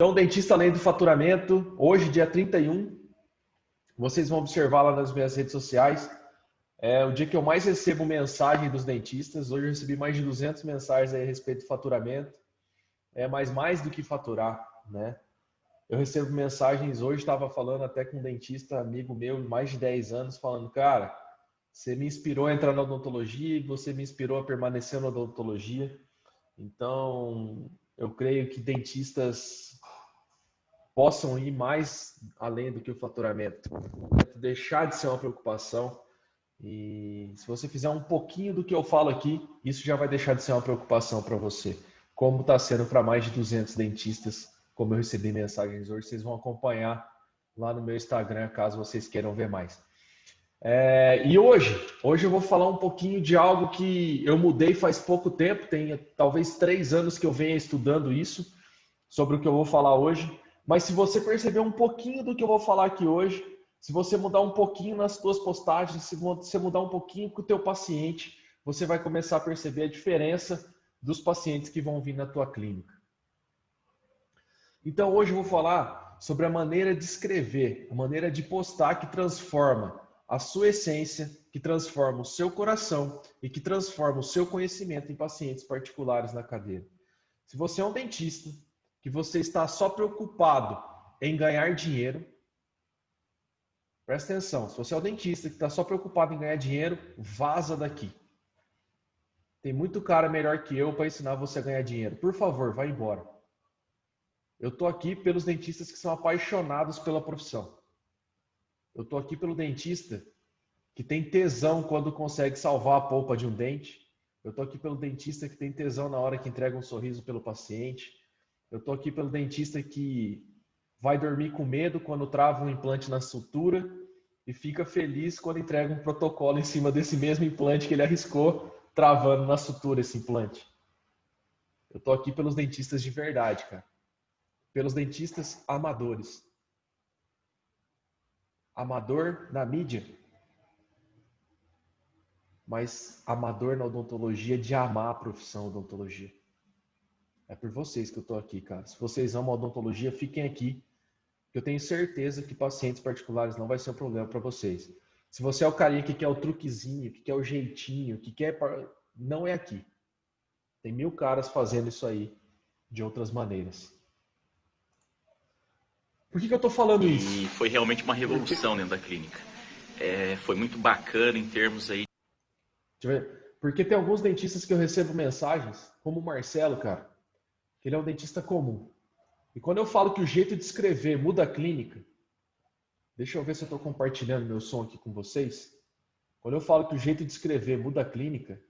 Então, dentista além do faturamento, hoje, dia 31, vocês vão observar lá nas minhas redes sociais, é o dia que eu mais recebo mensagem dos dentistas. Hoje eu recebi mais de 200 mensagens aí a respeito do faturamento, mas mais do que faturar, né? Eu recebo mensagens hoje, estava falando até com um dentista amigo meu, mais de 10 anos, falando, cara, você me inspirou a entrar na odontologia e você me inspirou a permanecer na odontologia. Então, eu creio que dentistas possam ir mais além do que o faturamento, deixar de ser uma preocupação. E se você fizer um pouquinho do que eu falo aqui, isso já vai deixar de ser uma preocupação para você, como está sendo para mais de 200 dentistas, como eu recebi mensagens hoje. Vocês vão acompanhar lá no meu Instagram, caso vocês queiram ver mais. E hoje eu vou falar um pouquinho de algo que eu mudei faz pouco tempo, tem talvez 3 anos que eu venho estudando isso, sobre o que eu vou falar hoje. Mas se você perceber um pouquinho do que eu vou falar aqui hoje, se você mudar um pouquinho nas suas postagens, se você mudar um pouquinho com o teu paciente, você vai começar a perceber a diferença dos pacientes que vão vir na tua clínica. Então hoje eu vou falar sobre a maneira de escrever, a maneira de postar que transforma a sua essência, que transforma o seu coração e que transforma o seu conhecimento em pacientes particulares na cadeira. Se você é um dentista, que você está só preocupado em ganhar dinheiro, presta atenção, se você é um dentista que está só preocupado em ganhar dinheiro, vaza daqui. Tem muito cara melhor que eu para ensinar você a ganhar dinheiro. Por favor, vai embora. Eu estou aqui pelos dentistas que são apaixonados pela profissão. Eu estou aqui pelo dentista que tem tesão quando consegue salvar a polpa de um dente. Eu estou aqui pelo dentista que tem tesão na hora que entrega um sorriso pelo paciente. Eu estou aqui pelo dentista que vai dormir com medo quando trava um implante na sutura e fica feliz quando entrega um protocolo em cima desse mesmo implante que ele arriscou travando na sutura esse implante. Eu estou aqui pelos dentistas de verdade, cara. Pelos dentistas amadores. Amador na mídia, mas amador na odontologia de amar a profissão odontologia. É por vocês que eu estou aqui, cara. Se vocês amam a odontologia, fiquem aqui. Eu tenho certeza que pacientes particulares não vai ser um problema para vocês. Se você é o carinha que quer o truquezinho, que quer o jeitinho, que quer... Não é aqui. Tem 1000 caras fazendo isso aí de outras maneiras. Por que eu estou falando isso? E foi realmente uma revolução dentro da clínica. Foi muito bacana em termos aí. Deixa eu ver. Porque tem alguns dentistas que eu recebo mensagens, como o Marcelo, cara, que ele é um dentista comum. E quando eu falo que o jeito de escrever muda a clínica, deixa eu ver se eu estou compartilhando meu som aqui com vocês. Quando eu falo que o jeito de escrever muda a clínica,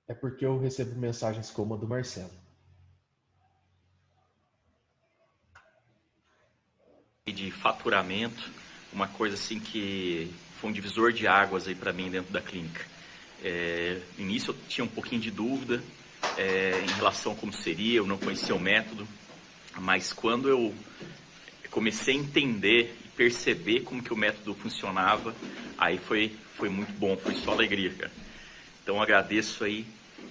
é porque eu recebo mensagens como a do Marcelo. De faturamento, uma coisa assim que foi um divisor de águas aí para mim dentro da clínica. No início eu tinha um pouquinho de dúvida em relação a como seria, eu não conhecia o método, mas quando eu comecei a entender e perceber como que o método funcionava, aí foi muito bom, foi só alegria, cara. Então agradeço aí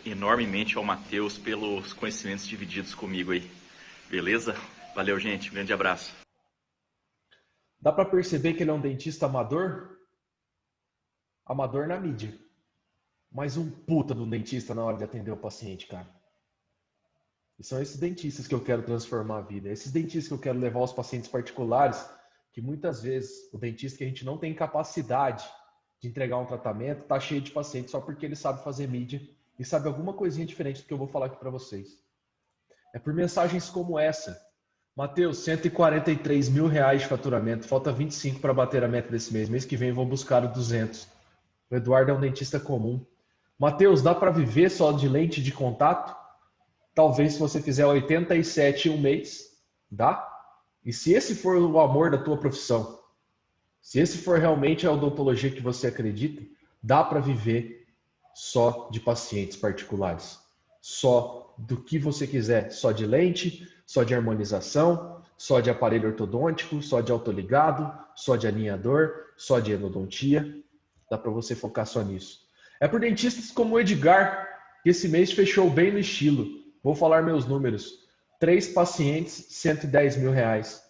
enormemente ao Matheus pelos conhecimentos divididos comigo aí. Beleza? Valeu, gente. Um grande abraço. Dá para perceber que ele é um dentista amador? Amador na mídia. Mas um puta de um dentista na hora de atender o paciente, cara. E são esses dentistas que eu quero transformar a vida. Esses dentistas que eu quero levar aos pacientes particulares, que muitas vezes o dentista que a gente não tem capacidade de entregar um tratamento, tá cheio de pacientes só porque ele sabe fazer mídia e sabe alguma coisinha diferente do que eu vou falar aqui para vocês. É por mensagens como essa. Matheus, 143 mil reais de faturamento, falta 25 para bater a meta desse mês. Mês que vem eu vou buscar o 200. O Eduardo é um dentista comum. Matheus, dá para viver só de lente de contato? Talvez se você fizer 87 em um mês, dá? E se esse for o amor da tua profissão, se esse for realmente a odontologia que você acredita, dá para viver só de pacientes particulares. Só do que você quiser, só de lente, só de harmonização, só de aparelho ortodôntico, só de autoligado, só de alinhador, só de endodontia. Dá para você focar só nisso. É por dentistas como o Edgar, que esse mês fechou bem no estilo. Vou falar meus números. 3 pacientes, 110 mil reais.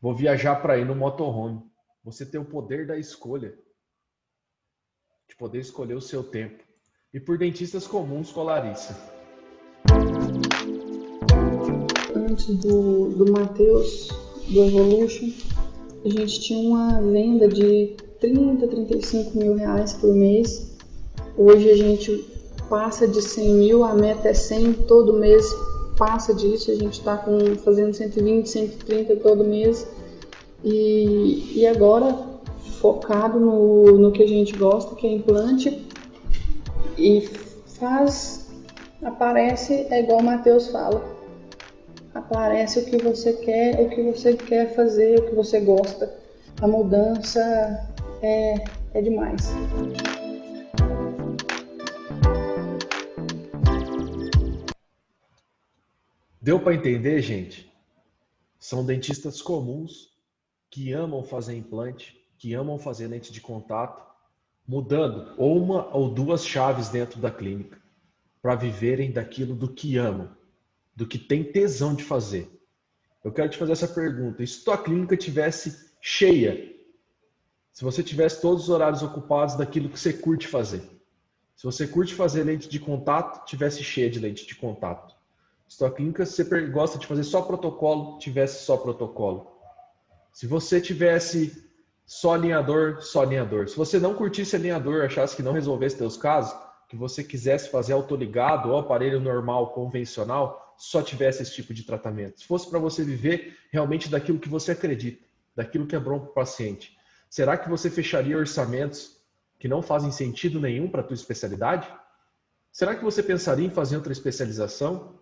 Vou viajar para ir no motorhome. Você tem o poder da escolha. De poder escolher o seu tempo. E por dentistas comuns com a Larissa. Antes do Matheus, do Evolution, a gente tinha uma venda de 30, 35 mil reais por mês. Hoje a gente passa de 100 mil, a meta é 100, todo mês passa disso, a gente está fazendo 120, 130 todo mês. E agora, focado no que a gente gosta, que é implante, e aparece, é igual o Matheus fala, aparece o que você quer fazer, o que você gosta. A mudança é demais. Deu para entender, gente? São dentistas comuns que amam fazer implante, que amam fazer lente de contato, mudando uma ou duas chaves dentro da clínica para viverem daquilo do que amam, do que tem tesão de fazer. Eu quero te fazer essa pergunta. E se tua clínica tivesse cheia? Se você tivesse todos os horários ocupados daquilo que você curte fazer? Se você curte fazer lente de contato, tivesse cheia de lente de contato. Se tua clínica você gosta de fazer só protocolo, tivesse só protocolo. Se você tivesse só alinhador, só alinhador. Se você não curtisse alinhador, achasse que não resolvesse teus casos, que você quisesse fazer autoligado ou aparelho normal, convencional, só tivesse esse tipo de tratamento. Se fosse para você viver realmente daquilo que você acredita, daquilo que é bom para o paciente, será que você fecharia orçamentos que não fazem sentido nenhum para a tua especialidade? Será que você pensaria em fazer outra especialização?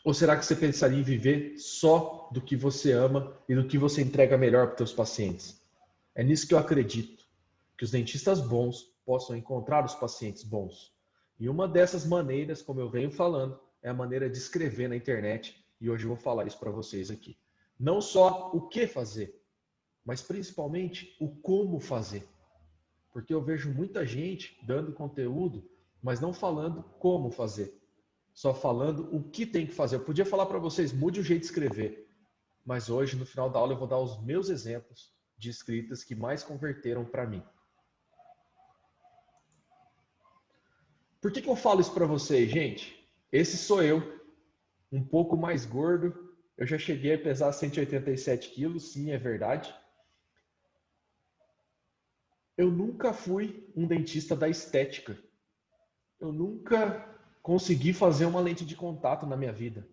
Ou será que você pensaria em viver só do que você ama e do que você entrega melhor para os teus pacientes? É nisso que eu acredito, que os dentistas bons possam encontrar os pacientes bons. E uma dessas maneiras, como eu venho falando, é a maneira de escrever na internet. E hoje eu vou falar isso para vocês aqui. Não só o que fazer, mas principalmente o como fazer. Porque eu vejo muita gente dando conteúdo, mas não falando como fazer. Só falando o que tem que fazer. Eu podia falar para vocês, mude o jeito de escrever. Mas hoje, no final da aula, eu vou dar os meus exemplos de escritas que mais converteram para mim. Por que eu falo isso para vocês, gente? Esse sou eu, um pouco mais gordo. Eu já cheguei a pesar 187 quilos, sim, é verdade. Eu nunca fui um dentista da estética. Eu nunca consegui fazer uma lente de contato na minha vida.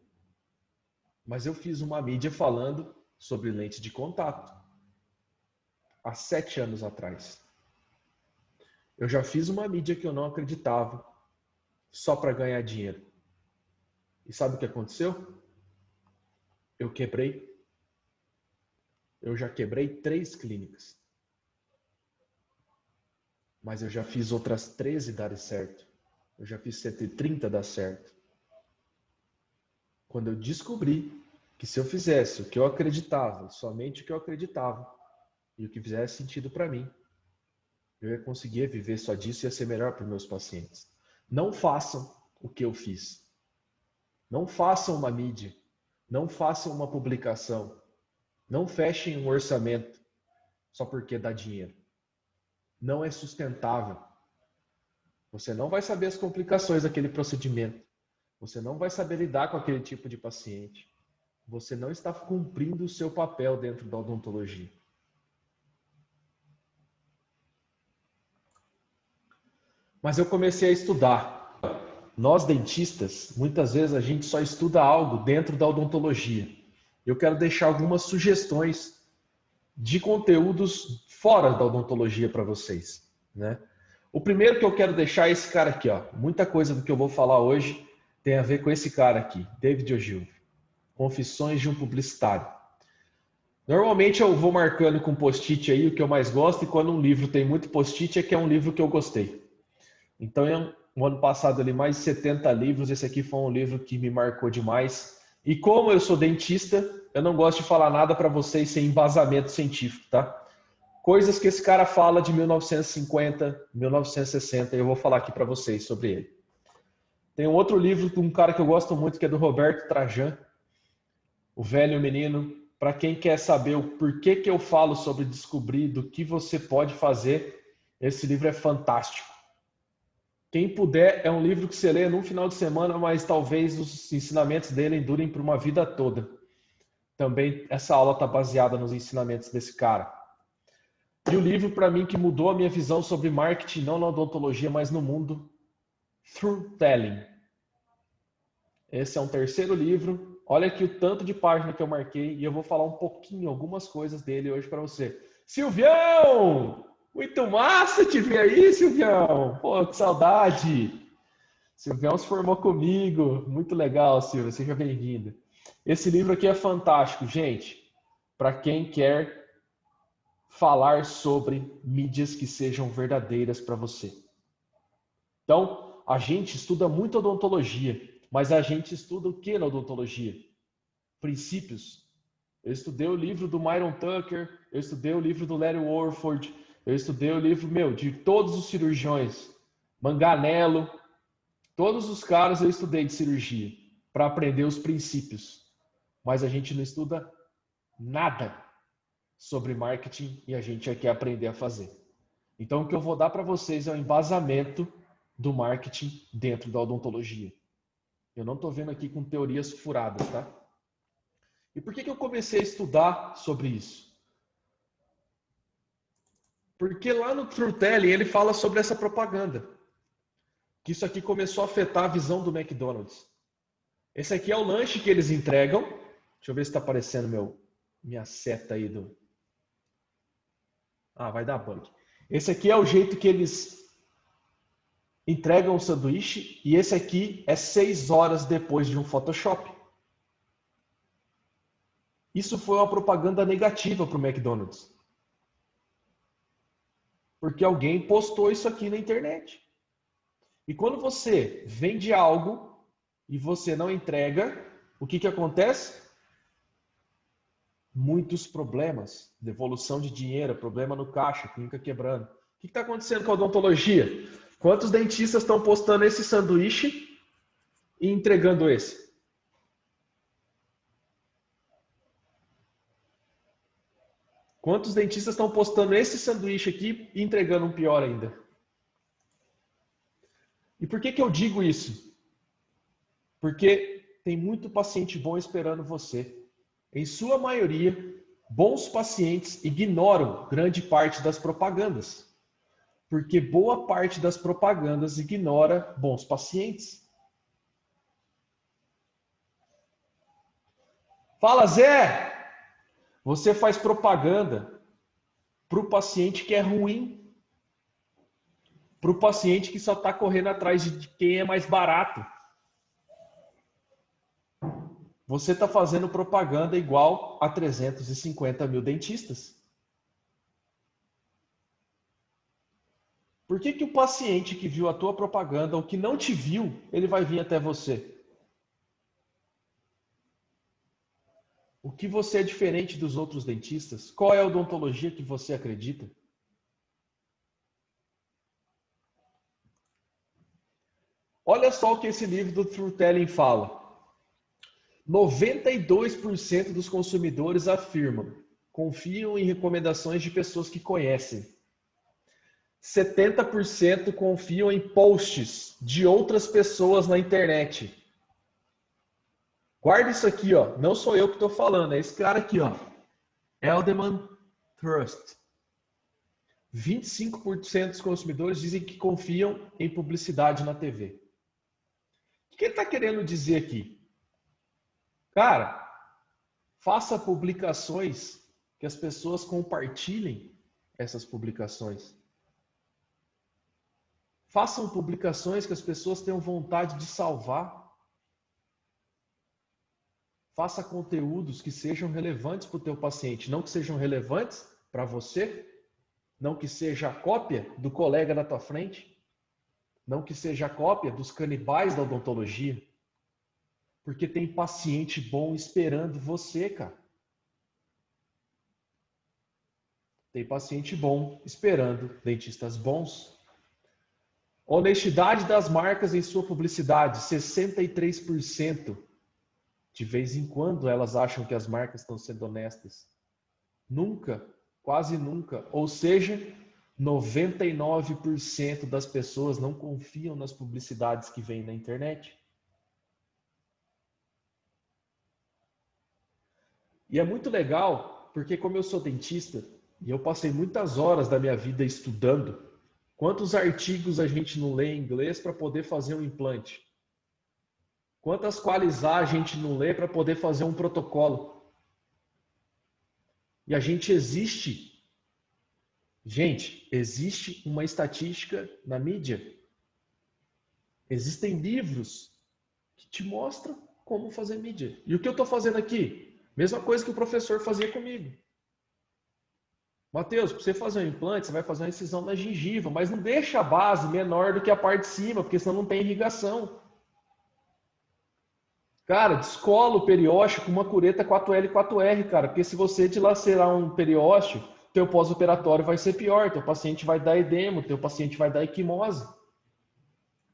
Mas eu fiz uma mídia falando sobre lente de contato. Há 7 anos atrás. Eu já fiz uma mídia que eu não acreditava, só para ganhar dinheiro. E sabe o que aconteceu? Eu já quebrei 3 clínicas. Mas eu já fiz outras 13 darem certo. Eu já fiz 130 dar certo. Quando eu descobri que se eu fizesse o que eu acreditava, somente o que eu acreditava, e o que fizesse sentido para mim, eu ia conseguir viver só disso e ia ser melhor para os meus pacientes. Não façam o que eu fiz. Não façam uma mídia. Não façam uma publicação. Não fechem um orçamento só porque dá dinheiro. Não é sustentável. Você não vai saber as complicações daquele procedimento. Você não vai saber lidar com aquele tipo de paciente. Você não está cumprindo o seu papel dentro da odontologia. Mas eu comecei a estudar. Nós dentistas, muitas vezes a gente só estuda algo dentro da odontologia. Eu quero deixar algumas sugestões de conteúdos fora da odontologia para vocês, né? O primeiro que eu quero deixar é esse cara aqui, ó. Muita coisa do que eu vou falar hoje tem a ver com esse cara aqui, David Ogilvy. Confissões de um Publicitário. Normalmente eu vou marcando com post-it aí o que eu mais gosto, e quando um livro tem muito post-it é que é um livro que eu gostei. Então, no ano passado ali mais de 70 livros, esse aqui foi um livro que me marcou demais. E como eu sou dentista, eu não gosto de falar nada para vocês sem embasamento científico, tá? Coisas que esse cara fala de 1950, 1960, e eu vou falar aqui para vocês sobre ele. Tem um outro livro de um cara que eu gosto muito, que é do Roberto Trajan, O Velho e o Menino. Para quem quer saber o porquê que eu falo sobre descobrir do que você pode fazer, esse livro é fantástico. Quem puder, é um livro que você lê num final de semana, mas talvez os ensinamentos dele durem por uma vida toda. Também essa aula está baseada nos ensinamentos desse cara. E o livro, para mim, que mudou a minha visão sobre marketing, não na odontologia, mas no mundo, Truth Telling. Esse é um terceiro livro. Olha aqui o tanto de página que eu marquei e eu vou falar um pouquinho, algumas coisas dele hoje para você. Silvião! Muito massa te ver aí, Silvião! Pô, que saudade! Silvião se formou comigo. Muito legal, Silvio. Seja bem-vindo. Esse livro aqui é fantástico, gente, para quem quer falar sobre mídias que sejam verdadeiras para você. Então, a gente estuda muito odontologia, mas a gente estuda o que na odontologia? Princípios. Eu estudei o livro do Myron Tucker, eu estudei o livro do Larry Warford, eu estudei o livro, de todos os cirurgiões, Manganello, todos os caras eu estudei de cirurgia para aprender os princípios. Mas a gente não estuda nada sobre marketing e a gente quer aprender a fazer. Então, o que eu vou dar para vocês é o embasamento do marketing dentro da odontologia. Eu não estou vendo aqui com teorias furadas, tá? E por que eu comecei a estudar sobre isso? Porque lá no Truth Telling ele fala sobre essa propaganda. Que isso aqui começou a afetar a visão do McDonald's. Esse aqui é o lanche que eles entregam. Deixa eu ver se está aparecendo minha seta aí do... Ah, vai dar bug. Esse aqui é o jeito que eles entregam o sanduíche e esse aqui é 6 horas depois de um Photoshop. Isso foi uma propaganda negativa para o McDonald's. Porque alguém postou isso aqui na internet. E quando você vende algo e você não entrega, o que acontece? Muitos problemas. Devolução de dinheiro, problema no caixa, clínica quebrando. O que está acontecendo com a odontologia? Quantos dentistas estão postando esse sanduíche e entregando esse? Quantos dentistas estão postando esse sanduíche aqui e entregando um pior ainda? E por que eu digo isso? Porque tem muito paciente bom esperando você. Em sua maioria, bons pacientes ignoram grande parte das propagandas. Porque boa parte das propagandas ignora bons pacientes. Fala, Zé! Você faz propaganda para o paciente que é ruim. Para o paciente que só está correndo atrás de quem é mais barato. Você está fazendo propaganda igual a 350 mil dentistas. Por que o paciente que viu a tua propaganda ou que não te viu, ele vai vir até você? O que você é diferente dos outros dentistas? Qual é a odontologia que você acredita? Olha só o que esse livro do Truth Telling fala. 92% dos consumidores afirmam, confiam em recomendações de pessoas que conhecem. 70% confiam em posts de outras pessoas na internet. Guarda isso aqui, ó. Não sou eu que estou falando, é esse cara aqui, ó. Elderman Trust. 25% dos consumidores dizem que confiam em publicidade na TV. O que ele está querendo dizer aqui? Cara, faça publicações que as pessoas compartilhem essas publicações. Façam publicações que as pessoas tenham vontade de salvar. Faça conteúdos que sejam relevantes para o teu paciente, não que sejam relevantes para você, não que seja a cópia do colega na tua frente, não que seja a cópia dos canibais da odontologia. Porque tem paciente bom esperando você, cara. Tem paciente bom esperando dentistas bons. Honestidade das marcas em sua publicidade, 63%. De vez em quando elas acham que as marcas estão sendo honestas. Nunca, quase nunca. Ou seja, 99% das pessoas não confiam nas publicidades que vêm na internet. E é muito legal, porque como eu sou dentista, e eu passei muitas horas da minha vida estudando, quantos artigos a gente não lê em inglês para poder fazer um implante? Quantas qualizar a gente não lê para poder fazer um protocolo? E a gente existe. Gente, existe uma estatística na mídia. Existem livros que te mostram como fazer mídia. E o que eu estou fazendo aqui? Mesma coisa que o professor fazia comigo. Mateus, para você fazer um implante, você vai fazer uma incisão na gengiva, mas não deixa a base menor do que a parte de cima, porque senão não tem irrigação. Cara, descola o periósteo com uma cureta 4L e 4R, cara, porque se você dilacerar um periósteo, teu pós-operatório vai ser pior, teu paciente vai dar edema, teu paciente vai dar equimose.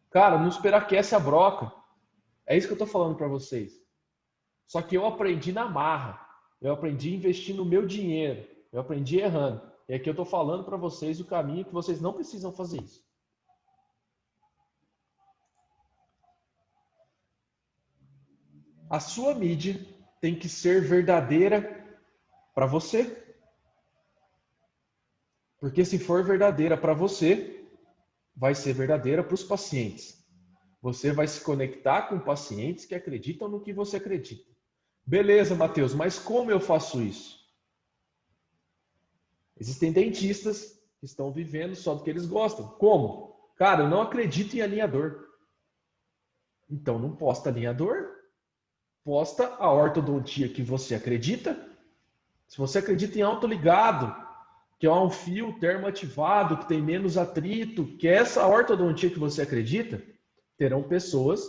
Cara, não superaquece a broca. É isso que eu tô falando para vocês. Só que eu aprendi na marra. Eu aprendi a investir no meu dinheiro. Eu aprendi errando. E aqui eu tô falando para vocês o caminho que vocês não precisam fazer isso. A sua mídia tem que ser verdadeira para você. Porque se for verdadeira para você, vai ser verdadeira para os pacientes. Você vai se conectar com pacientes que acreditam no que você acredita. Beleza, Matheus, mas como eu faço isso? Existem dentistas que estão vivendo só do que eles gostam. Como? Cara, eu não acredito em alinhador. Então não posta alinhador. Posta a ortodontia que você acredita. Se você acredita em autoligado, que é um fio termoativado, que tem menos atrito, que é essa ortodontia que você acredita, terão pessoas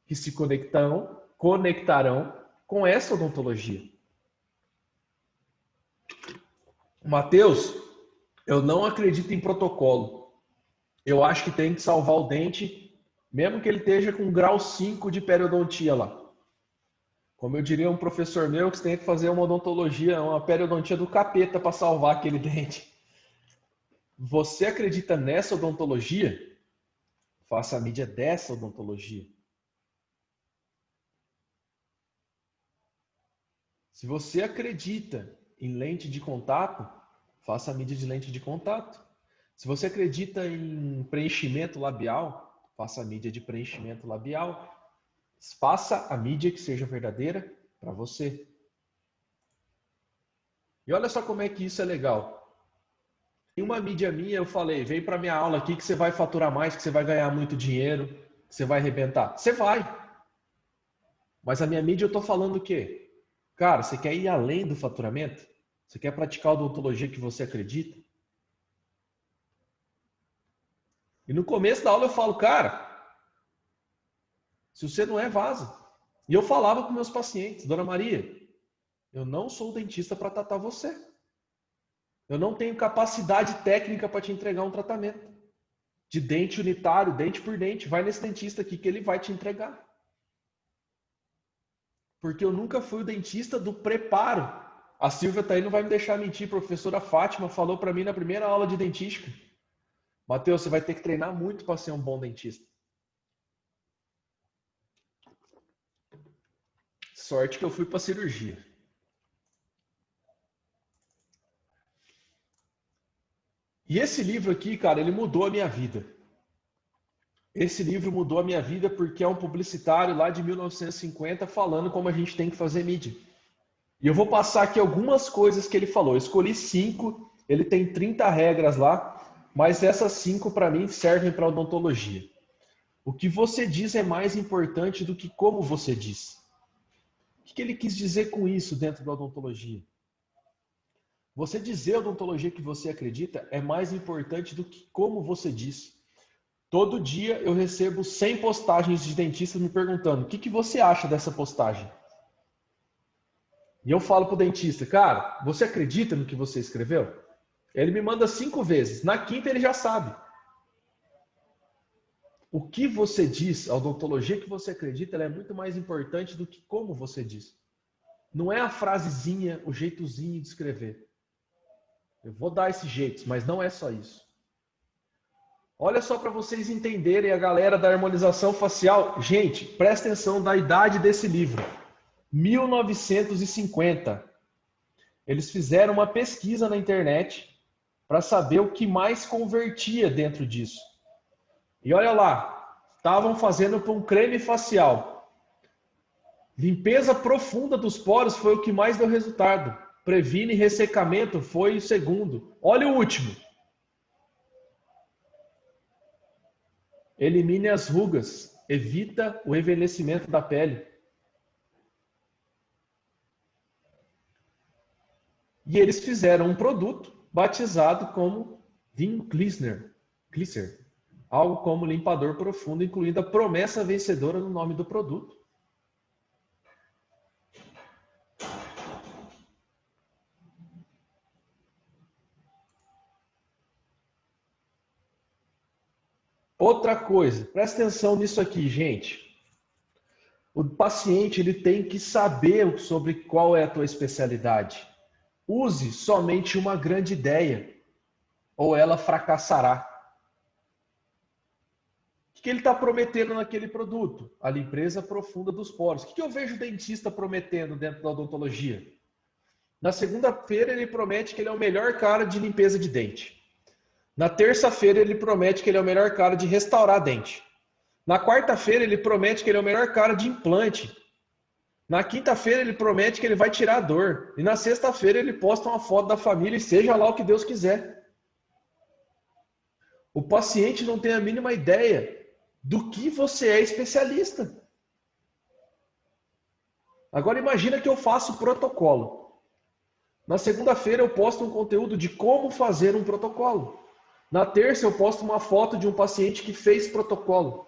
que se conectarão com essa odontologia. Matheus, eu não acredito em protocolo. Eu acho que tem que salvar o dente, mesmo que ele esteja com grau 5 de periodontia lá. Como eu diria um professor meu, que você tem que fazer uma odontologia, uma periodontia do capeta para salvar aquele dente. Você acredita nessa odontologia? Faça a mídia dessa odontologia. Se você acredita em lente de contato, faça a mídia de lente de contato. Se você acredita em preenchimento labial, faça a mídia de preenchimento labial. Faça a mídia que seja verdadeira para você. E olha só como é que isso é legal. Em uma mídia minha eu falei, vem para minha aula aqui que você vai faturar mais, que você vai ganhar muito dinheiro, que você vai arrebentar. Você vai. Mas a minha mídia eu estou falando o quê? Cara, você quer ir além do faturamento? Você quer praticar a odontologia que você acredita? E no começo da aula eu falo, cara, se você não é, vaza. E eu falava com meus pacientes, Dona Maria, eu não sou dentista para tratar você. Eu não tenho capacidade técnica para te entregar um tratamento. De dente unitário, dente por dente. Vai nesse dentista aqui que ele vai te entregar. Porque eu nunca fui o dentista do preparo. A Silvia tá aí, não vai me deixar mentir. A professora Fátima falou para mim na primeira aula de dentística. Matheus, você vai ter que treinar muito para ser um bom dentista. Sorte que eu fui para cirurgia. E esse livro aqui, cara, ele mudou a minha vida. Esse livro mudou a minha vida porque é um publicitário lá de 1950 falando como a gente tem que fazer mídia. E eu vou passar aqui algumas coisas que ele falou. Eu escolhi 5, ele tem 30 regras lá, mas essas 5 para mim servem para odontologia. O que você diz é mais importante do que como você diz. O que ele quis dizer com isso dentro da odontologia? Você dizer a odontologia que você acredita é mais importante do que como você diz. Todo dia eu recebo 100 postagens de dentistas me perguntando o que você acha dessa postagem? E eu falo para o dentista, cara, você acredita no que você escreveu? Ele me manda 5 vezes. Na quinta ele já sabe. O que você diz, a odontologia que você acredita, ela é muito mais importante do que como você diz. Não é a frasezinha, o jeitozinho de escrever. Eu vou dar esse jeito, mas não é só isso. Olha só para vocês entenderem a galera da harmonização facial. Gente, presta atenção da idade desse livro. 1950. Eles fizeram uma pesquisa na internet para saber o que mais convertia dentro disso. E olha lá, estavam fazendo para um creme facial. Limpeza profunda dos poros foi o que mais deu resultado. Previne ressecamento foi o segundo. Olha o último. Elimine as rugas, evita o envelhecimento da pele. E eles fizeram um produto batizado como Dean Cleaner, algo como limpador profundo, incluindo a promessa vencedora no nome do produto. Outra coisa, presta atenção nisso aqui, gente. O paciente ele tem que saber sobre qual é a tua especialidade. Use somente uma grande ideia, ou ela fracassará. O que ele está prometendo naquele produto? A limpeza profunda dos poros. O que eu vejo o dentista prometendo dentro da odontologia? Na segunda-feira ele promete que ele é o melhor cara de limpeza de dente. Na terça-feira ele promete que ele é o melhor cara de restaurar dente. Na quarta-feira ele promete que ele é o melhor cara de implante. Na quinta-feira ele promete que ele vai tirar a dor. E na sexta-feira ele posta uma foto da família e seja lá o que Deus quiser. O paciente não tem a mínima ideia do que você é especialista. Agora imagina que eu faço protocolo. Na segunda-feira eu posto um conteúdo de como fazer um protocolo. Na terça eu posto uma foto de um paciente que fez protocolo.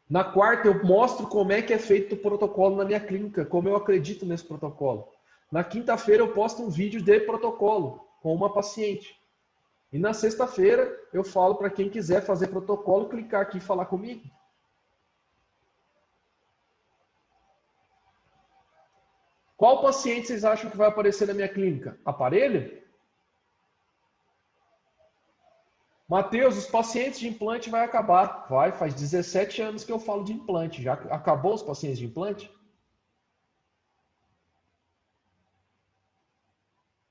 Na quarta eu mostro como é que é feito o protocolo na minha clínica, como eu acredito nesse protocolo. Na quinta-feira eu posto um vídeo de protocolo com uma paciente. E na sexta-feira eu falo para quem quiser fazer protocolo, clicar aqui e falar comigo. Qual paciente vocês acham que vai aparecer na minha clínica? Aparelho? Mateus, os pacientes de implante vai acabar. Vai, faz 17 anos que eu falo de implante. Já acabou os pacientes de implante?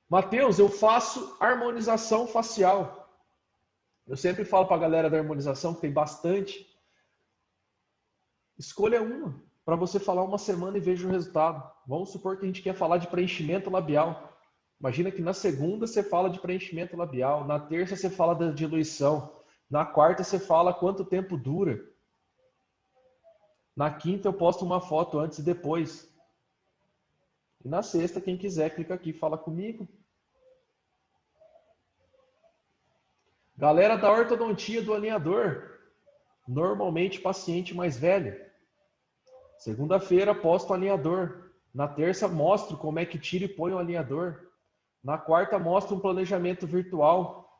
Mateus, eu faço harmonização facial. Eu sempre falo para a galera da harmonização, que tem bastante. Escolha uma, para você falar uma semana e veja o resultado. Vamos supor que a gente quer falar de preenchimento labial. Imagina que na segunda você fala de preenchimento labial, na terça você fala da diluição, na quarta você fala quanto tempo dura. Na quinta eu posto uma foto antes e depois. E na sexta, quem quiser, clica aqui e fala comigo. Galera da ortodontia do alinhador, normalmente paciente mais velho. Segunda-feira posto o alinhador. Na terça mostro como é que tira e põe o alinhador. Na quarta, mostra um planejamento virtual.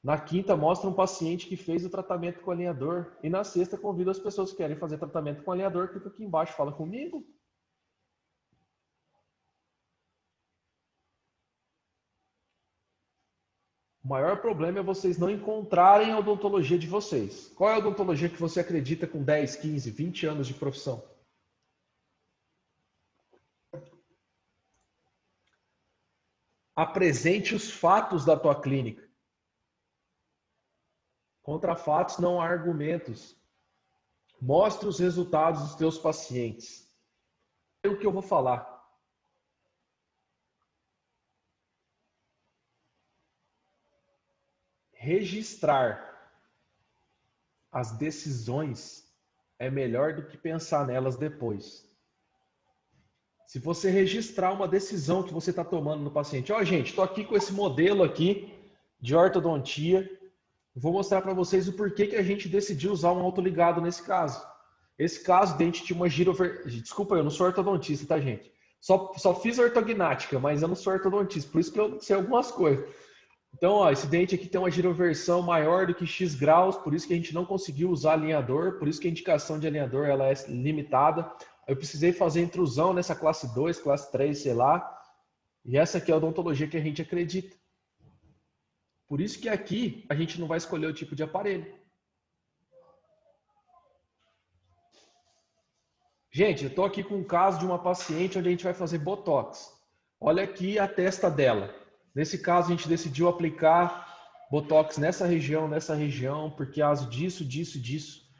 Na quinta, mostra um paciente que fez o tratamento com alinhador. E na sexta, convido as pessoas que querem fazer tratamento com alinhador, clica aqui embaixo, fala comigo. O maior problema é vocês não encontrarem a odontologia de vocês. Qual é a odontologia que você acredita com 10, 15, 20 anos de profissão? Apresente os fatos da tua clínica. Contra fatos não há argumentos. Mostre os resultados dos teus pacientes. É o que eu vou falar. Registrar as decisões é melhor do que pensar nelas depois. Se você registrar uma decisão que você está tomando no paciente, ó, gente, estou aqui com esse modelo aqui de ortodontia, vou mostrar para vocês o porquê que a gente decidiu usar um autoligado nesse caso. Esse caso, o dente tinha uma Desculpa, eu não sou ortodontista, tá, gente? Só fiz ortognática, mas eu não sou ortodontista, por isso que eu sei algumas coisas. Então, ó, esse dente aqui tem uma giroversão maior do que X graus, por isso que a gente não conseguiu usar alinhador, por isso que a indicação de alinhador ela é limitada. Eu precisei fazer intrusão nessa classe 2, classe 3, sei lá. E essa aqui é a odontologia que a gente acredita. Por isso que aqui a gente não vai escolher o tipo de aparelho. Gente, eu estou aqui com um caso de uma paciente onde a gente vai fazer Botox. Olha aqui a testa dela. Nesse caso, a gente decidiu aplicar Botox nessa região, por causa disso, disso, disso.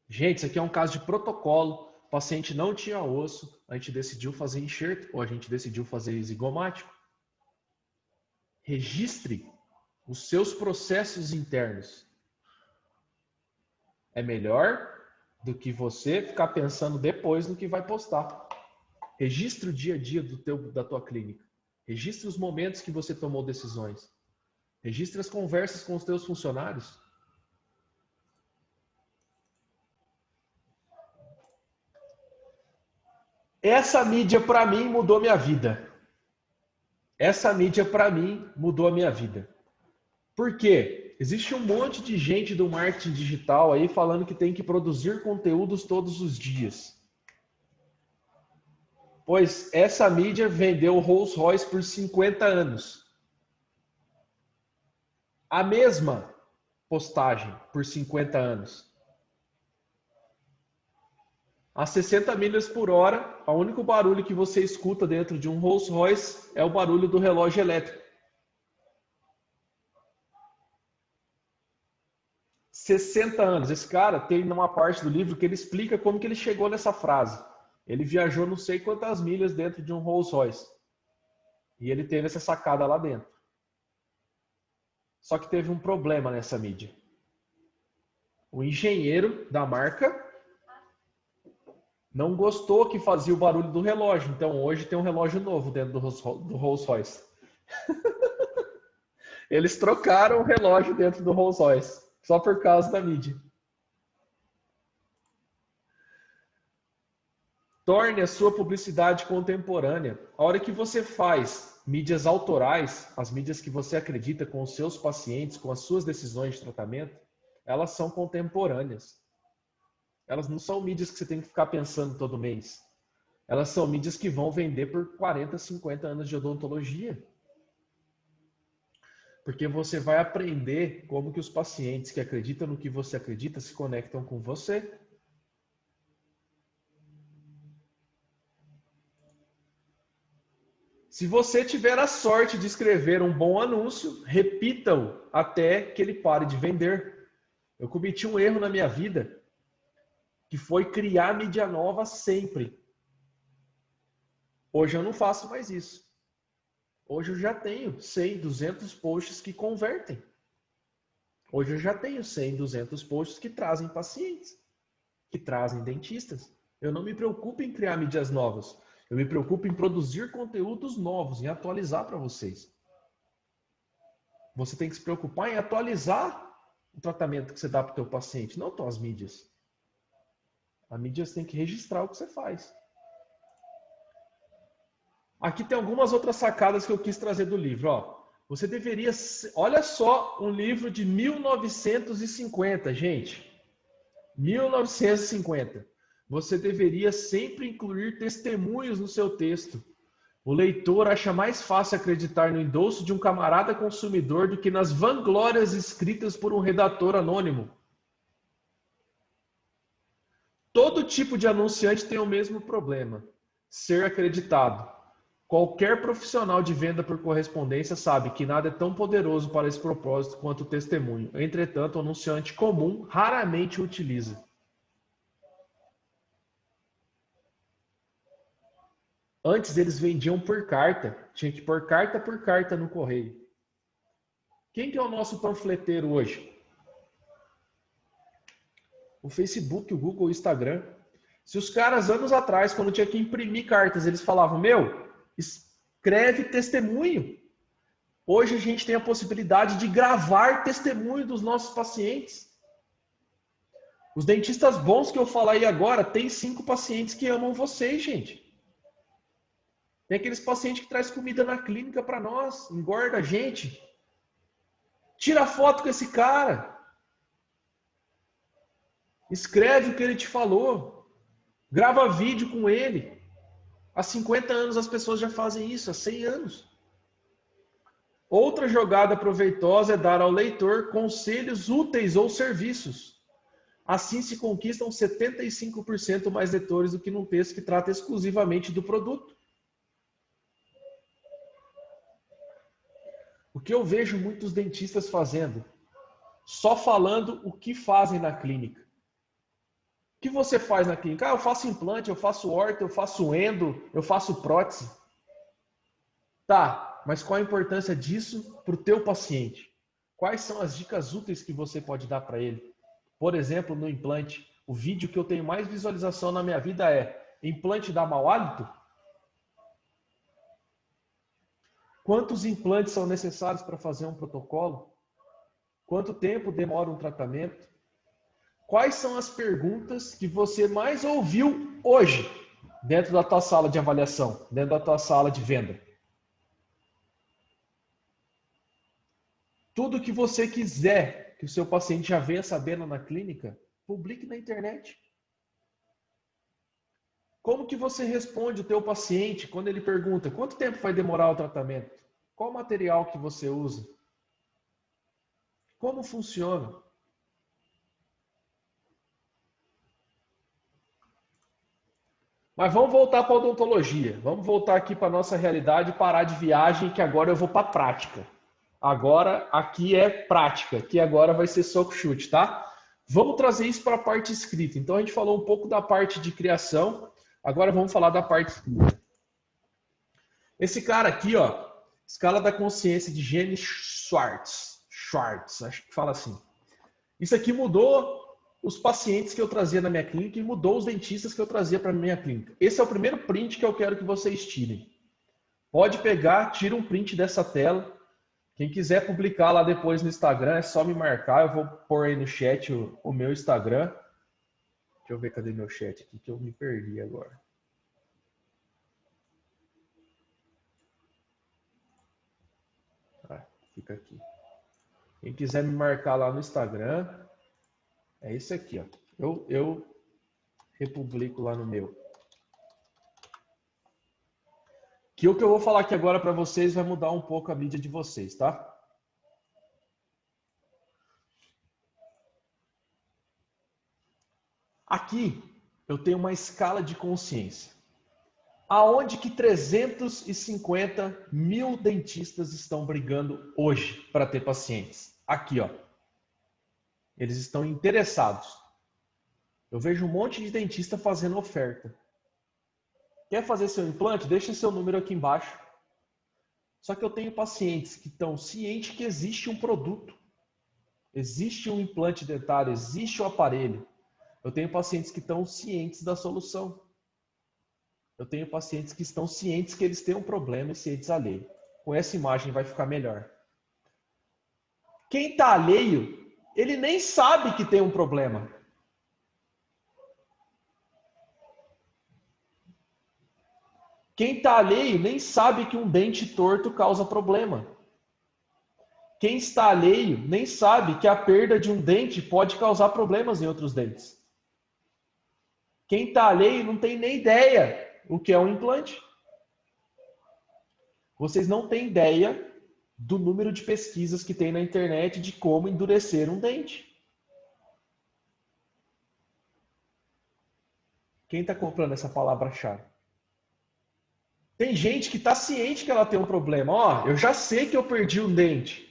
Gente, isso aqui é um caso de protocolo. O paciente não tinha osso, a gente decidiu fazer enxerto, ou a gente decidiu fazer zigomático. Registre os seus processos internos. É melhor do que você ficar pensando depois no que vai postar. Registre o dia a dia da tua clínica. Registre os momentos que você tomou decisões. Registre as conversas com os teus funcionários. Essa mídia para mim mudou minha vida. Essa mídia para mim mudou a minha vida. Por quê? Existe um monte de gente do marketing digital aí falando que tem que produzir conteúdos todos os dias. Pois essa mídia vendeu Rolls Royce por 50 anos. A mesma postagem por 50 anos. A 60 milhas por hora, o único barulho que você escuta dentro de um Rolls Royce é o barulho do relógio elétrico. 60 anos. Esse cara tem uma parte do livro que ele explica como que ele chegou nessa frase. Ele viajou não sei quantas milhas dentro de um Rolls Royce. E ele teve essa sacada lá dentro. Só que teve um problema nessa mídia. O engenheiro da marca não gostou que fazia o barulho do relógio. Então hoje tem um relógio novo dentro do Rolls Royce. Eles trocaram o relógio dentro do Rolls Royce. Só por causa da mídia. Torne a sua publicidade contemporânea. A hora que você faz mídias autorais, as mídias que você acredita com os seus pacientes, com as suas decisões de tratamento, elas são contemporâneas. Elas não são mídias que você tem que ficar pensando todo mês. Elas são mídias que vão vender por 40, 50 anos de odontologia. Porque você vai aprender como que os pacientes que acreditam no que você acredita se conectam com você. Se você tiver a sorte de escrever um bom anúncio, repita-o até que ele pare de vender. Eu cometi um erro na minha vida, que foi criar mídia nova sempre. Hoje eu não faço mais isso. Hoje eu já tenho 100, 200 posts que convertem. Hoje eu já tenho 100, 200 posts que trazem pacientes, que trazem dentistas. Eu não me preocupo em criar mídias novas. Eu me preocupo em produzir conteúdos novos, em atualizar para vocês. Você tem que se preocupar em atualizar o tratamento que você dá para o teu paciente, não só as mídias. As mídias tem que registrar o que você faz. Aqui tem algumas outras sacadas que eu quis trazer do livro. Ó. Você deveria... Olha só um livro de 1950, gente. 1950. Você deveria sempre incluir testemunhos no seu texto. O leitor acha mais fácil acreditar no endosso de um camarada consumidor do que nas vanglórias escritas por um redator anônimo. Todo tipo de anunciante tem o mesmo problema: ser acreditado. Qualquer profissional de venda por correspondência sabe que nada é tão poderoso para esse propósito quanto o testemunho. Entretanto, o anunciante comum raramente o utiliza. Antes eles vendiam por carta. Tinha que pôr carta por carta no correio. Quem que é o nosso panfleteiro hoje? O Facebook, o Google, o Instagram. Se os caras, anos atrás, quando tinha que imprimir cartas, eles falavam, meu, escreve testemunho. Hoje a gente tem a possibilidade de gravar testemunho dos nossos pacientes. Os dentistas bons que eu falar aí agora, tem 5 pacientes que amam vocês, gente. Tem aqueles pacientes que traz comida na clínica para nós, engorda a gente. Tira foto com esse cara. Escreve o que ele te falou. Grava vídeo com ele. Há 50 anos as pessoas já fazem isso, há 100 anos. Outra jogada proveitosa é dar ao leitor conselhos úteis ou serviços. Assim se conquistam 75% mais leitores do que num texto que trata exclusivamente do produto. O que eu vejo muitos dentistas fazendo? Só falando o que fazem na clínica. O que você faz na clínica? Eu faço implante, eu faço orto, eu faço endo, eu faço prótese. Tá, mas qual a importância disso para o teu paciente? Quais são as dicas úteis que você pode dar para ele? Por exemplo, no implante, o vídeo que eu tenho mais visualização na minha vida é: implante dá mau hálito? Quantos implantes são necessários para fazer um protocolo? Quanto tempo demora um tratamento? Quais são as perguntas que você mais ouviu hoje dentro da tua sala de avaliação, dentro da tua sala de venda? Tudo que você quiser que o seu paciente já venha sabendo na clínica, publique na internet. Como que você responde o teu paciente quando ele pergunta quanto tempo vai demorar o tratamento? Qual material que você usa? Como funciona? Mas vamos voltar para a odontologia. Vamos voltar aqui para a nossa realidade e parar de viagem, que agora eu vou para a prática. Agora, aqui é prática, que agora vai ser soco chute, tá? Vamos trazer isso para a parte escrita. Então, a gente falou um pouco da parte de criação, agora vamos falar da parte escrita. Esse cara aqui, ó, escala da consciência de Gene Schwartz, acho que fala assim. Isso aqui mudou os pacientes que eu trazia na minha clínica e mudou os dentistas que eu trazia para a minha clínica. Esse é o primeiro print que eu quero que vocês tirem. Pode pegar, tira um print dessa tela. Quem quiser publicar lá depois no Instagram, é só me marcar. Eu vou pôr aí no chat o meu Instagram. Deixa eu ver, cadê meu chat aqui, que eu me perdi agora. Ah, fica aqui. Quem quiser me marcar lá no Instagram, é esse aqui, ó. Eu republico lá no meu. Que o que eu vou falar aqui agora para vocês vai mudar um pouco a mídia de vocês, tá? Aqui eu tenho uma escala de consciência. Aonde que 350 mil dentistas estão brigando hoje para ter pacientes? Aqui, ó. Eles estão interessados. Eu vejo um monte de dentista fazendo oferta. Quer fazer seu implante? Deixa seu número aqui embaixo. Só que eu tenho pacientes que estão cientes que existe um produto. Existe um implante dentário, existe um aparelho. Eu tenho pacientes que estão cientes da solução. Eu tenho pacientes que estão cientes que eles têm um problema e cientes alheio. Com essa imagem vai ficar melhor. Quem está alheio, ele nem sabe que tem um problema. Quem está alheio nem sabe que um dente torto causa problema. Quem está alheio nem sabe que a perda de um dente pode causar problemas em outros dentes. Quem está alheio não tem nem ideia o que é um implante. Vocês não têm ideia do número de pesquisas que tem na internet de como endurecer um dente. Quem está comprando essa palavra-chave? Tem gente que está ciente que ela tem um problema. Ó, eu já sei que eu perdi um dente.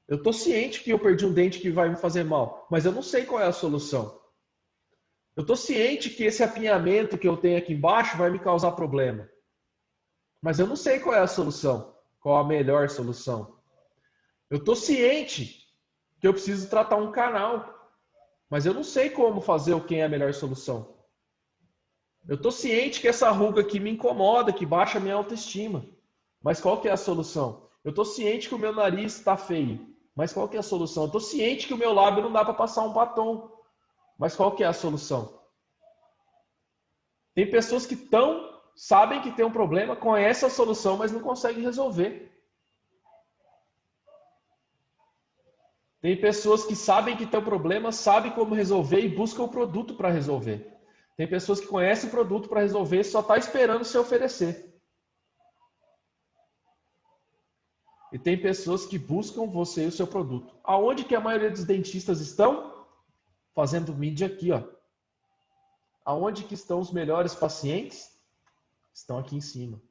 Eu estou ciente que eu perdi um dente que vai me fazer mal, mas eu não sei qual é a solução. Eu estou ciente que esse apinhamento que eu tenho aqui embaixo vai me causar problema, mas eu não sei qual é a solução, qual a melhor solução. Eu estou ciente que eu preciso tratar um canal, mas eu não sei como fazer o que é a melhor solução. Eu estou ciente que essa ruga aqui me incomoda, que baixa a minha autoestima. Mas qual que é a solução? Eu estou ciente que o meu nariz está feio. Mas qual que é a solução? Eu estou ciente que o meu lábio não dá para passar um batom. Mas qual que é a solução? Tem pessoas que estão sabem que tem um problema, conhecem a solução, mas não conseguem resolver. Tem pessoas que sabem que tem um problema, sabem como resolver e buscam o produto para resolver. Tem pessoas que conhecem o produto para resolver e só está esperando se oferecer. E tem pessoas que buscam você e o seu produto. Aonde que a maioria dos dentistas estão? Fazendo mídia aqui, ó. Aonde que estão os melhores pacientes? Estão aqui em cima.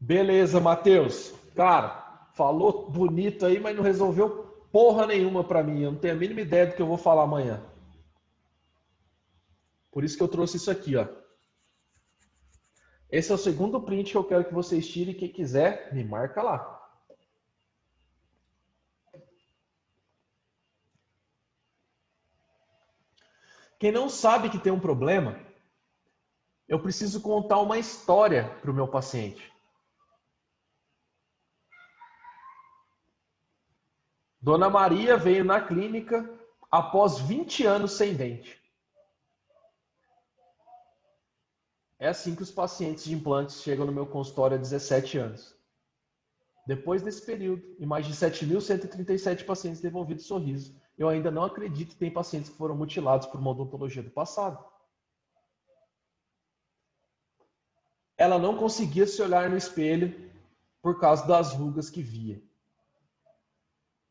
Beleza, Matheus. Cara, falou bonito aí, mas não resolveu porra nenhuma para mim. Eu não tenho a mínima ideia do que eu vou falar amanhã. Por isso que eu trouxe isso aqui, ó. Esse é o segundo print que eu quero que vocês tirem. Quem quiser, me marca lá. Quem não sabe que tem um problema, eu preciso contar uma história para o meu paciente. Dona Maria veio na clínica após 20 anos sem dente. É assim que os pacientes de implantes chegam no meu consultório há 17 anos. Depois desse período, e mais de 7.137 pacientes devolvidos sorriso, eu ainda não acredito que tem pacientes que foram mutilados por uma odontologia do passado. Ela não conseguia se olhar no espelho por causa das rugas que via.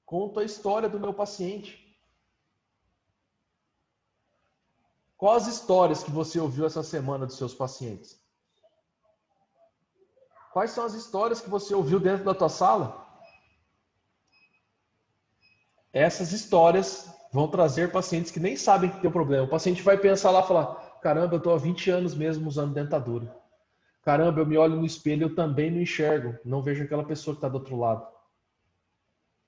Conto a história do meu paciente. Quais as histórias que você ouviu essa semana dos seus pacientes? Quais são as histórias que você ouviu dentro da tua sala? Essas histórias vão trazer pacientes que nem sabem que tem um problema. O paciente vai pensar lá e falar, caramba, eu estou há 20 anos mesmo usando dentadura. Caramba, eu me olho no espelho e eu também não enxergo. Não vejo aquela pessoa que está do outro lado.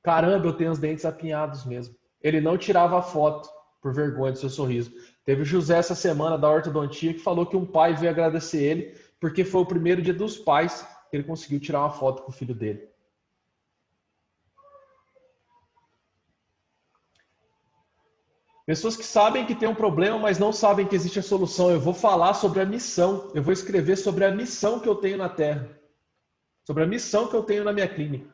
Caramba, eu tenho os dentes apinhados mesmo. Ele não tirava a foto por vergonha do seu sorriso. Teve o José essa semana da ortodontia que falou que um pai veio agradecer ele porque foi o primeiro dia dos pais que ele conseguiu tirar uma foto com o filho dele. Pessoas que sabem que tem um problema, mas não sabem que existe a solução. Eu vou falar sobre a missão. Eu vou escrever sobre a missão que eu tenho na Terra. Sobre a missão que eu tenho na minha clínica.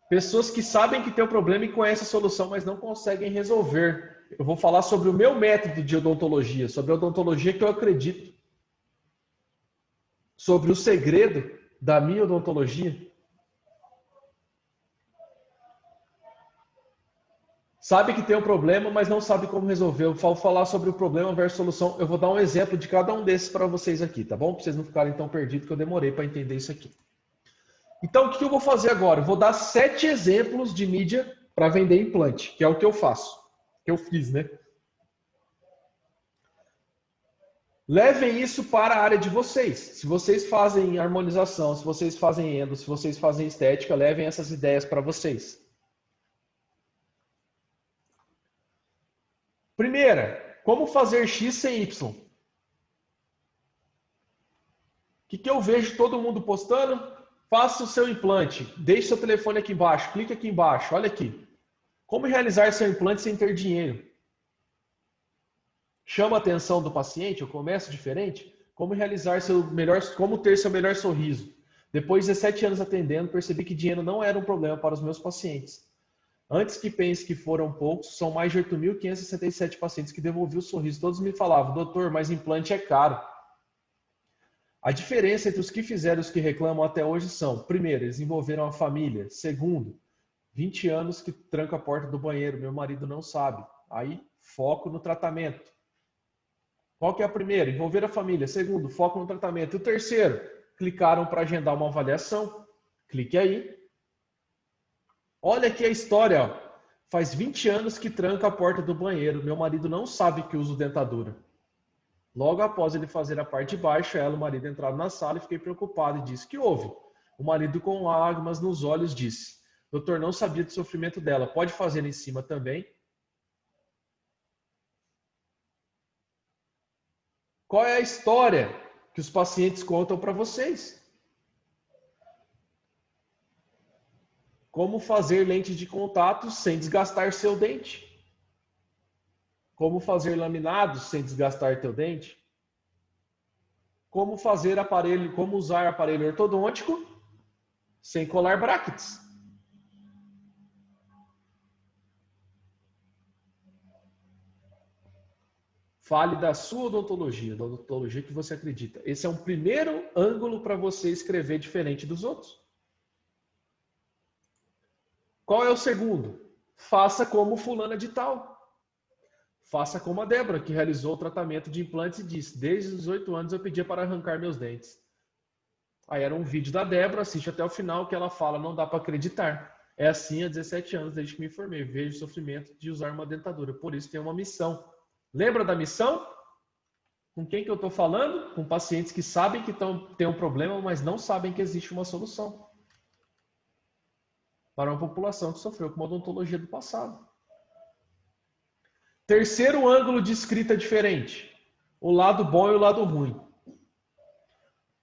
Pessoas que sabem que tem um problema e conhecem a solução, mas não conseguem resolver. Eu vou falar sobre o meu método de odontologia, sobre a odontologia que eu acredito. Sobre o segredo da minha odontologia. Sabe que tem um problema, mas não sabe como resolver. Eu vou falar sobre o problema versus solução. Eu vou dar um exemplo de cada um desses para vocês aqui, tá bom? Para vocês não ficarem tão perdidos que eu demorei para entender isso aqui. Então, o que eu vou fazer agora? Eu vou dar 7 exemplos de mídia para vender implante, que é o que eu faço. Que eu fiz, né? Levem isso para a área de vocês. Se vocês fazem harmonização, se vocês fazem endo, se vocês fazem estética, levem essas ideias para vocês. Primeira, como fazer X sem Y? O que eu vejo todo mundo postando? Faça o seu implante. Deixe seu telefone aqui embaixo. Clique aqui embaixo. Olha aqui. Como realizar seu implante sem ter dinheiro? Chama a atenção do paciente? Eu começo diferente? Como realizar como ter seu melhor sorriso? Depois de 17 anos atendendo, percebi que dinheiro não era um problema para os meus pacientes. Antes que pense que foram poucos, são mais de 8.567 pacientes que devolvi o sorriso. Todos me falavam, doutor, mas implante é caro. A diferença entre os que fizeram e os que reclamam até hoje são, primeiro, eles envolveram a família. Segundo, 20 anos que tranca a porta do banheiro, meu marido não sabe. Aí, foco no tratamento. Qual que é a primeira? Envolver a família. Segundo, foco no tratamento. E o terceiro, clicaram para agendar uma avaliação. Clique aí. Olha aqui a história, ó. Faz 20 anos que tranca a porta do banheiro. Meu marido não sabe que uso dentadura. Logo após ele fazer a parte de baixo, ela e o marido entraram na sala e fiquei preocupado e disse que houve. O marido com lágrimas nos olhos disse, doutor, não sabia do sofrimento dela. Pode fazer em cima também? Qual é a história que os pacientes contam para vocês? Como fazer lente de contato sem desgastar seu dente? Como fazer laminados sem desgastar teu dente? Como usar aparelho ortodôntico sem colar brackets? Fale da sua odontologia, da odontologia que você acredita. Esse é um primeiro ângulo para você escrever diferente dos outros. Qual é o segundo? Faça como fulana de tal. Faça como a Débora, que realizou o tratamento de implantes e disse: desde os 18 anos eu pedia para arrancar meus dentes. Aí era um vídeo da Débora, assiste até o final, que ela fala: não dá para acreditar. É assim há 17 anos, desde que me formei. Vejo o sofrimento de usar uma dentadura. Por isso tem uma missão. Lembra da missão? Com quem que eu estou falando? Com pacientes que sabem que têm um problema, mas não sabem que existe uma solução. Para uma população que sofreu com uma odontologia do passado. Terceiro ângulo de escrita diferente. O lado bom e o lado ruim.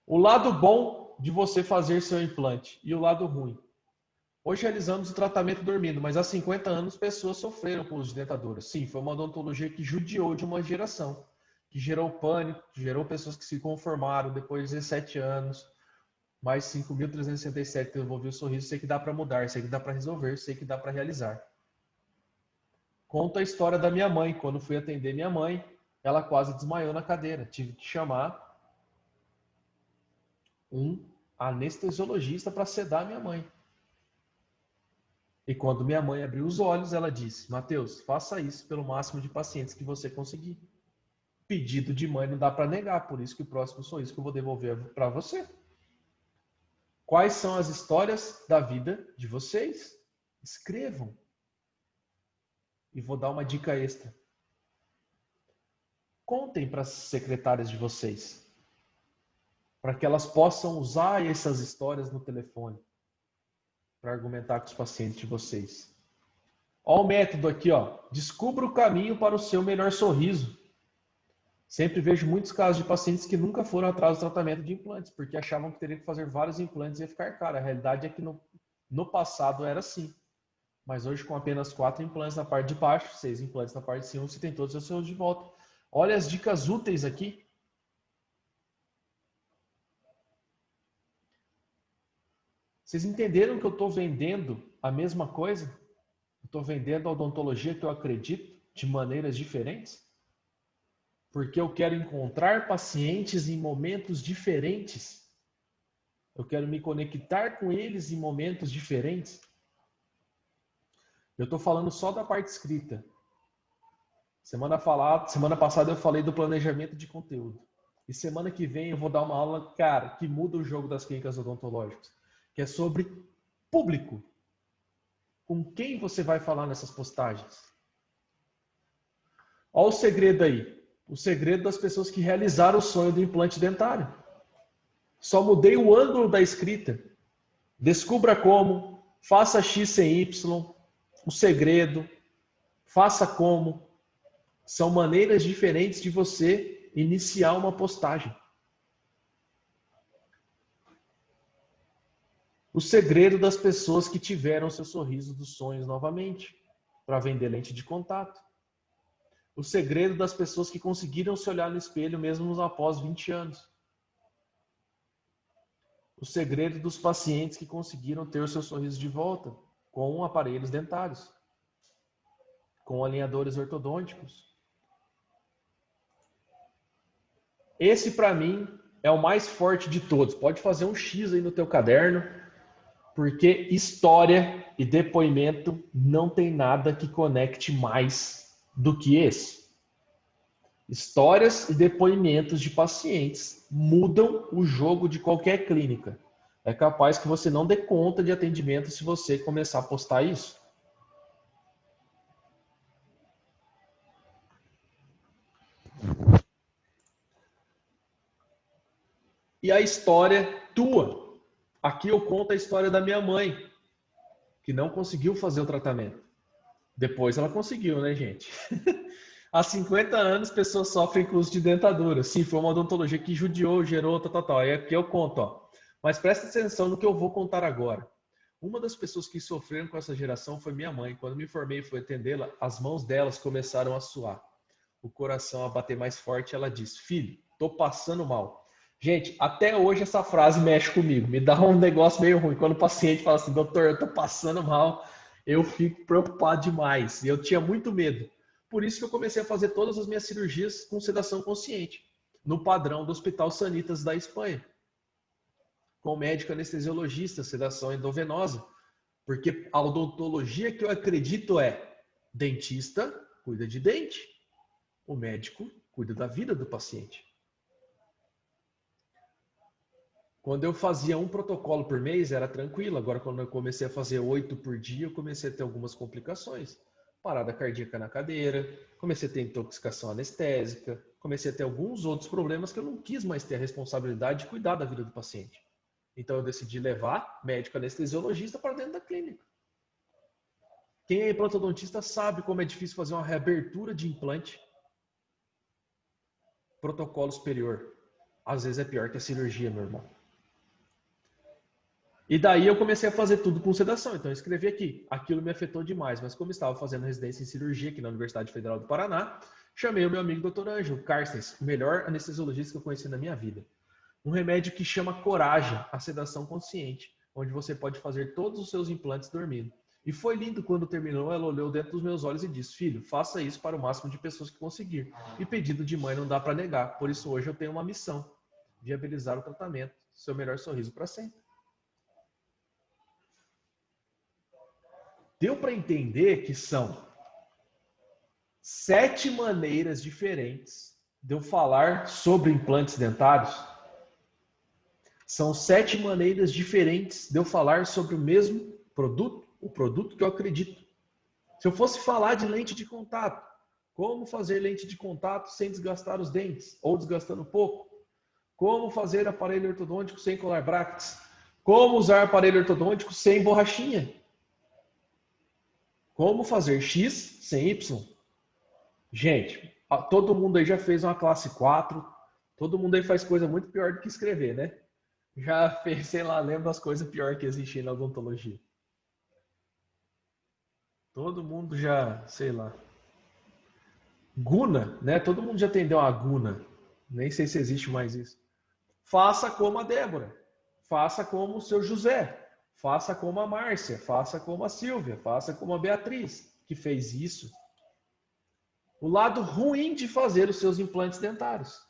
O lado bom de você fazer seu implante e o lado ruim. Hoje realizamos o tratamento dormindo, mas há 50 anos pessoas sofreram com uso de dentadura. Sim, foi uma odontologia que judiou de uma geração, que gerou pânico, que gerou pessoas que se conformaram depois de 17 anos, mais 5.367 devolveu o sorriso. Sei que dá para mudar, sei que dá para resolver, sei que dá para realizar. Conta a história da minha mãe. Quando fui atender minha mãe, ela quase desmaiou na cadeira. Tive que chamar um anestesiologista para sedar minha mãe. E quando minha mãe abriu os olhos, ela disse: Matheus, faça isso pelo máximo de pacientes que você conseguir. Pedido de mãe não dá para negar, por isso que o próximo sorriso que eu vou devolver para você. Quais são as histórias da vida de vocês? Escrevam. E vou dar uma dica extra. Contem para as secretárias de vocês, para que elas possam usar essas histórias no telefone para argumentar com os pacientes de vocês. Olha o método aqui, ó. Descubra o caminho para o seu melhor sorriso. Sempre vejo muitos casos de pacientes que nunca foram atrás do tratamento de implantes, porque achavam que teriam que fazer vários implantes e ia ficar caro. A realidade é que no passado era assim. Mas hoje, com apenas 4 implantes na parte de baixo, 6 implantes na parte de cima, você tem todos os seus de volta. Olha as dicas úteis aqui. Vocês entenderam que eu estou vendendo a mesma coisa? Eu estou vendendo a odontologia que eu acredito de maneiras diferentes? Porque eu quero encontrar pacientes em momentos diferentes. Eu quero me conectar com eles em momentos diferentes. Eu estou falando só da parte escrita. Semana passada eu falei do planejamento de conteúdo. E semana que vem eu vou dar uma aula, cara, que muda o jogo das clínicas odontológicas. Que é sobre público. Com quem você vai falar nessas postagens? Olha o segredo aí. O segredo das pessoas que realizaram o sonho do implante dentário. Só mudei o ângulo da escrita. Descubra como, faça X sem Y, o segredo, faça como. São maneiras diferentes de você iniciar uma postagem. O segredo das pessoas que tiveram seu sorriso dos sonhos novamente, para vender lente de contato. O segredo das pessoas que conseguiram se olhar no espelho mesmo após 20 anos. O segredo dos pacientes que conseguiram ter o seu sorriso de volta com aparelhos dentários, com alinhadores ortodônticos. Esse, para mim, é o mais forte de todos. Pode fazer um X aí no teu caderno, porque história e depoimento não tem nada que conecte mais do que esse. Histórias e depoimentos de pacientes mudam o jogo de qualquer clínica. É capaz que você não dê conta de atendimento se você começar a postar isso. E a história tua. Aqui eu conto a história da minha mãe, que não conseguiu fazer o tratamento. Depois ela conseguiu, né, gente? Há 50 anos, pessoas sofrem com uso de dentadura. Sim, foi uma odontologia que judiou, gerou, tal. E aqui eu conto, ó. Mas presta atenção no que eu vou contar agora. Uma das pessoas que sofreram com essa geração foi minha mãe. Quando me formei e fui atendê-la, as mãos delas começaram a suar, o coração a bater mais forte. Ela disse: filho, tô passando mal. Gente, até hoje essa frase mexe comigo, me dá um negócio meio ruim. Quando o paciente fala assim: doutor, eu tô passando mal, eu fico preocupado demais. E eu tinha muito medo. Por isso que eu comecei a fazer todas as minhas cirurgias com sedação consciente, no padrão do Hospital Sanitas da Espanha, com médico anestesiologista, sedação endovenosa, porque a odontologia que eu acredito é: dentista cuida de dente, o médico cuida da vida do paciente. Quando eu fazia um protocolo por mês, era tranquilo. Agora, quando eu comecei a fazer 8 por dia, eu comecei a ter algumas complicações. Parada cardíaca na cadeira, comecei a ter intoxicação anestésica, comecei a ter alguns outros problemas que eu não quis mais ter a responsabilidade de cuidar da vida do paciente. Então, eu decidi levar médico anestesiologista para dentro da clínica. Quem é implantodontista sabe como é difícil fazer uma reabertura de implante. Protocolo superior. Às vezes é pior que a cirurgia, meu irmão. E daí eu comecei a fazer tudo com sedação. Então eu escrevi aqui. Aquilo me afetou demais, mas como estava fazendo residência em cirurgia aqui na Universidade Federal do Paraná, chamei o meu amigo Dr. Ângelo Carstens, o melhor anestesiologista que eu conheci na minha vida. Um remédio que chama Coragem, a sedação consciente, onde você pode fazer todos os seus implantes dormindo. E foi lindo quando terminou, ela olhou dentro dos meus olhos e disse: filho, faça isso para o máximo de pessoas que conseguir. E pedido de mãe não dá para negar. Por isso hoje eu tenho uma missão: viabilizar o tratamento, seu melhor sorriso para sempre. Deu para entender que são 7 maneiras diferentes de eu falar sobre implantes dentários? São 7 maneiras diferentes de eu falar sobre o mesmo produto, o produto que eu acredito. Se eu fosse falar de lente de contato, como fazer lente de contato sem desgastar os dentes, ou desgastando pouco? Como fazer aparelho ortodôntico sem colar brackets? Como usar aparelho ortodôntico sem borrachinha? Como fazer X sem Y? Gente, todo mundo aí já fez uma classe 4, todo mundo aí faz coisa muito pior do que escrever, né? Já fez, sei lá, lembra das coisas piores que existiam na odontologia. Todo mundo já, sei lá. Guna, né? Todo mundo já atendeu a Guna. Nem sei se existe mais isso. Faça como a Débora. Faça como o seu José. Faça como a Márcia. Faça como a Silvia. Faça como a Beatriz, que fez isso. O lado ruim de fazer os seus implantes dentários.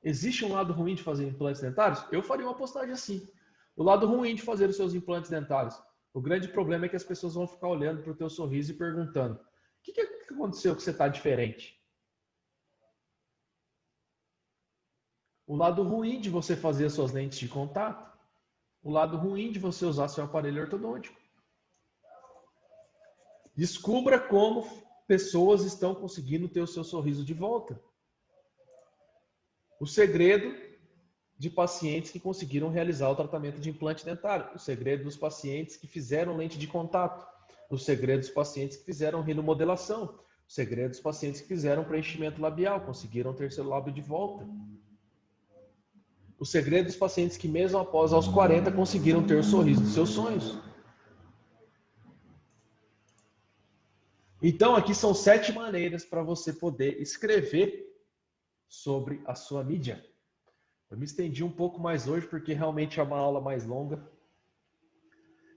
Existe um lado ruim de fazer implantes dentários? Eu faria uma postagem assim. O lado ruim de fazer os seus implantes dentários. O grande problema é que as pessoas vão ficar olhando para o teu sorriso e perguntando: o que aconteceu que você está diferente? O lado ruim de você fazer as suas lentes de contato. O lado ruim de você usar seu aparelho ortodôntico. Descubra como pessoas estão conseguindo ter o seu sorriso de volta. O segredo de pacientes que conseguiram realizar o tratamento de implante dentário. O segredo dos pacientes que fizeram lente de contato. O segredo dos pacientes que fizeram rinomodelação. O segredo dos pacientes que fizeram preenchimento labial, conseguiram ter seu lábio de volta. O segredo dos pacientes que mesmo após aos 40 conseguiram ter o sorriso dos seus sonhos. Então aqui são 7 maneiras para você poder escrever sobre a sua mídia. Eu me estendi um pouco mais hoje porque realmente é uma aula mais longa.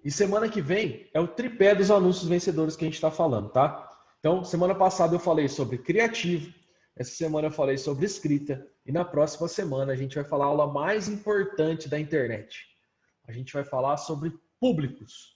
E semana que vem é o tripé dos anúncios vencedores que a gente está falando, tá? Então, semana passada eu falei sobre criativo, essa semana eu falei sobre escrita e na próxima semana a gente vai falar a aula mais importante da internet. A gente vai falar sobre públicos.